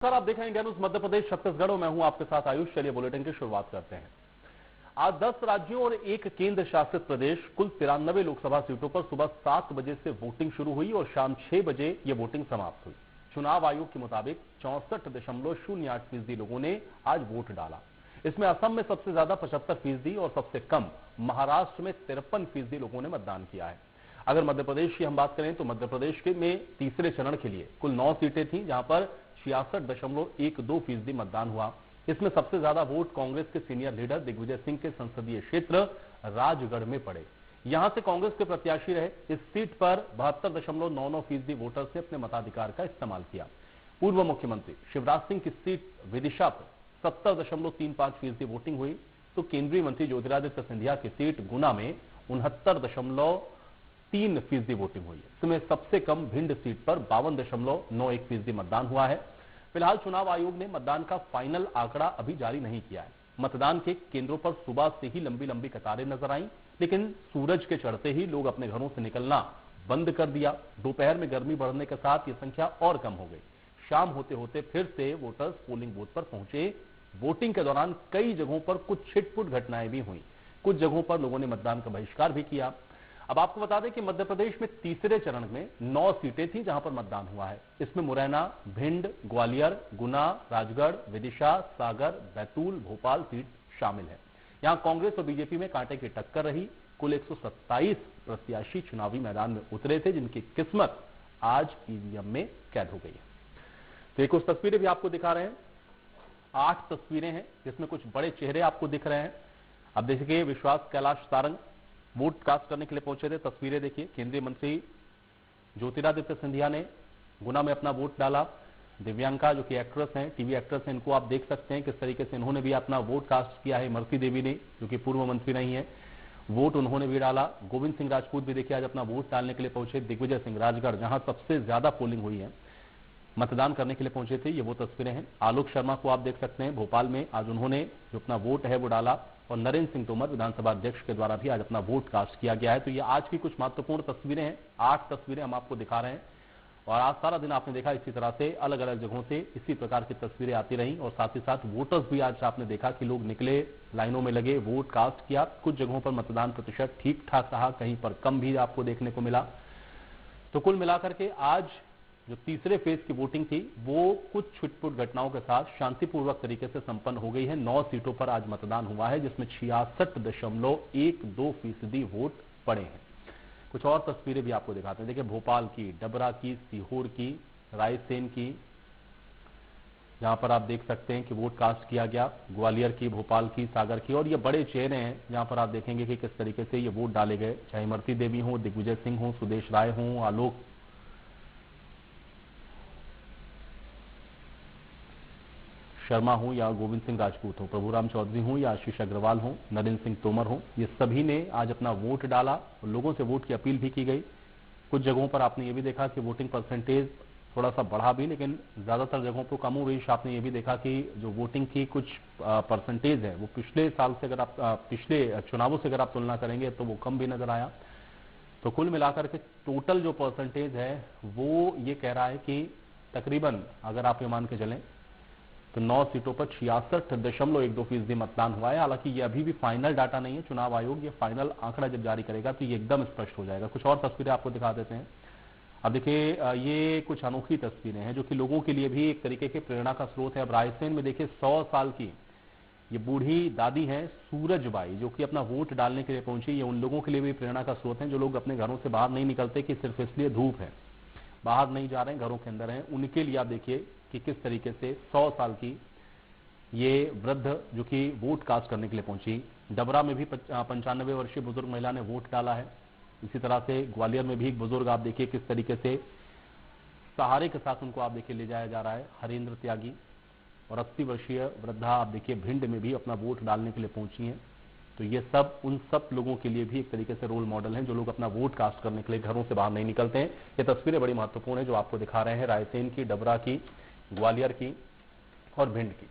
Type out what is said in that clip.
Sir, आप देख रहे हैं इंडिया न्यूज मध्य प्रदेश छत्तीसगढ़। मैं हूं आपके साथ आयुष। चलिए बुलेटिन की शुरुआत करते हैं। आज 10 राज्यों और एक केंद्र शासित प्रदेश, कुल 93 लोकसभा सीटों पर सुबह 7 बजे से वोटिंग शुरू हुई और शाम 6 बजे ये वोटिंग समाप्त हुई। चुनाव आयोग के मुताबिक 64.08% लोगों ने आज वोट डाला। इसमें असम में सबसे ज्यादा 75% और सबसे कम महाराष्ट्र में 53% लोगों ने मतदान किया है। अगर मध्य प्रदेश की हम बात करें तो मध्य प्रदेश के में तीसरे चरण के लिए कुल 9 सीटें थी, जहां पर 66.12% मतदान हुआ। इसमें सबसे ज्यादा वोट कांग्रेस के सीनियर लीडर दिग्विजय सिंह के संसदीय क्षेत्र राजगढ़ में पड़े। यहां से कांग्रेस के प्रत्याशी रहे। इस सीट पर 72.99% वोटर्स ने अपने मताधिकार का इस्तेमाल किया। पूर्व मुख्यमंत्री शिवराज सिंह की सीट विदिशा पर 70.35% वोटिंग हुई, तो केंद्रीय मंत्री ज्योतिरादित्य सिंधिया की सीट गुना में 69.3% वोटिंग हुई है। इसमें सबसे कम भिंड सीट पर 52.91% मतदान हुआ है। फिलहाल चुनाव आयोग ने मतदान का फाइनल आंकड़ा अभी जारी नहीं किया है। मतदान के केंद्रों पर सुबह से ही लंबी लंबी कतारें नजर आईं, लेकिन सूरज के चढ़ते ही लोग अपने घरों से निकलना बंद कर दिया। दोपहर में गर्मी बढ़ने के साथ ये संख्या और कम हो गई। शाम होते होते फिर से वोटर्स पोलिंग बूथ पर पहुंचे। वोटिंग के दौरान कई जगहों पर कुछ छिटपुट घटनाएं भी हुई। कुछ जगहों पर लोगों ने मतदान का बहिष्कार भी किया। अब आपको बता दें कि मध्य प्रदेश में तीसरे चरण में 9 सीटें थी जहां पर मतदान हुआ है। इसमें मुरैना, भिंड, ग्वालियर, गुना, राजगढ़, विदिशा, सागर, बैतूल, भोपाल सीट शामिल है। यहां कांग्रेस और बीजेपी में कांटे की टक्कर रही। कुल 127 प्रत्याशी चुनावी मैदान में उतरे थे, जिनकी किस्मत आज ईवीएम में कैद हो गई है। तो कुछ तस्वीरें भी आपको दिखा रहे हैं। 8 तस्वीरें हैं जिसमें कुछ बड़े चेहरे आपको दिख रहे हैं। अब देखिए, विश्वास कैलाश सारंग वोट कास्ट करने के लिए पहुंचे थे। तस्वीरें देखिए, केंद्रीय मंत्री ज्योतिरादित्य सिंधिया ने गुना में अपना वोट डाला। दिव्यांका जो कि एक्ट्रेस हैं, टीवी एक्ट्रेस हैं, इनको आप देख सकते हैं किस तरीके से इन्होंने भी अपना वोट कास्ट किया है। इमरती देवी ने, जो कि पूर्व मंत्री नहीं है, वोट उन्होंने भी डाला। गोविंद सिंह राजपूत भी देखिए आज अपना वोट डालने के लिए पहुंचे। दिग्विजय सिंह राजगढ़, जहां सबसे ज्यादा पोलिंग हुई है, मतदान करने के लिए पहुंचे थे। ये वो तस्वीरें हैं। आलोक शर्मा को आप देख सकते हैं, भोपाल में आज उन्होंने जो अपना वोट है वो डाला। और नरेंद्र सिंह तोमर विधानसभा अध्यक्ष के द्वारा भी आज अपना वोट कास्ट किया गया है। तो ये आज की कुछ महत्वपूर्ण तस्वीरें हैं। 8 तस्वीरें हम आपको दिखा रहे हैं और आज सारा दिन आपने देखा इसी तरह से अलग अलग जगहों से इसी प्रकार की तस्वीरें आती रहीं। और साथ ही साथ वोटर्स भी आज आपने देखा कि लोग निकले, लाइनों में लगे, वोट कास्ट किया। कुछ जगहों पर मतदान प्रतिशत ठीक ठाक रहा, कहीं पर कम भी आपको देखने को मिला। तो कुल मिलाकर के आज जो तीसरे फेज की वोटिंग थी वो कुछ छुटपुट घटनाओं के साथ शांतिपूर्वक तरीके से संपन्न हो गई है। 9 सीटों पर आज मतदान हुआ है, जिसमें 66.12% वोट पड़े हैं। कुछ और तस्वीरें भी आपको दिखाते हैं। देखिए, भोपाल की, डबरा की, सीहोर की, रायसेन की, जहां पर आप देख सकते हैं कि वोट कास्ट किया गया। ग्वालियर की, भोपाल की, सागर की। और ये बड़े चेहरे हैं जहां पर आप देखेंगे कि किस तरीके से ये वोट डाले गए, चाहे इमरती देवी हो, दिग्विजय सिंह हो, सुदेश राय हो, आलोक शर्मा हो या गोविंद सिंह राजपूत हो, प्रभुराम चौधरी हो या आशीष अग्रवाल हो, नरेंद्र सिंह तोमर हो, ये सभी ने आज अपना वोट डाला और लोगों से वोट की अपील भी की गई। कुछ जगहों पर आपने ये भी देखा कि वोटिंग परसेंटेज थोड़ा सा बढ़ा भी, लेकिन ज्यादातर जगहों पर कम हुई। आपने ये भी देखा कि जो वोटिंग की कुछ परसेंटेज है वो पिछले साल से, अगर आप पिछले चुनावों से अगर आप तुलना करेंगे तो वो कम भी नजर आया। तो कुल मिलाकर के टोटल जो परसेंटेज है वो ये कह रहा है कि तकरीबन, अगर आप ये मान के चलें, तो 9 सीटों पर 66.12% मतदान हुआ है। हालांकि ये अभी भी फाइनल डाटा नहीं है। चुनाव आयोग ये फाइनल आंकड़ा जब जारी करेगा तो ये एकदम स्पष्ट हो जाएगा। कुछ और तस्वीरें आपको दिखा देते हैं। अब देखिए, ये कुछ अनोखी तस्वीरें हैं जो कि लोगों के लिए भी एक तरीके के प्रेरणा का स्रोत है। अब रायसेन में देखिए, 100 साल की ये बूढ़ी दादी हैं सूरजबाई, जो कि अपना वोट डालने के लिए पहुंची। ये उन लोगों के लिए भी प्रेरणा का स्रोत है जो लोग अपने घरों से बाहर नहीं निकलते कि सिर्फ इसलिए धूप है, बाहर नहीं जा रहे हैं, घरों के अंदर हैं। उनके लिए आप देखिए कि किस तरीके से 100 साल की ये वृद्ध जो कि वोट कास्ट करने के लिए पहुंची। डबरा में भी 95 वर्षीय बुजुर्ग महिला ने वोट डाला है। इसी तरह से ग्वालियर में भी एक बुजुर्ग आप देखिए किस तरीके से सहारे के साथ उनको आप देखिए ले जाया जा रहा है, हरेंद्र त्यागी। और 80 वर्षीय वृद्धा आप देखिए भिंड में भी अपना वोट डालने के लिए पहुंची हैं। तो ये सब उन सब लोगों के लिए भी एक तरीके से रोल मॉडल हैं जो लोग अपना वोट कास्ट करने के लिए घरों से बाहर नहीं निकलते हैं। ये तस्वीरें बड़ी महत्वपूर्ण है जो आपको दिखा रहे हैं, रायसेन की, डबरा की, ग्वालियर की और भिंड की।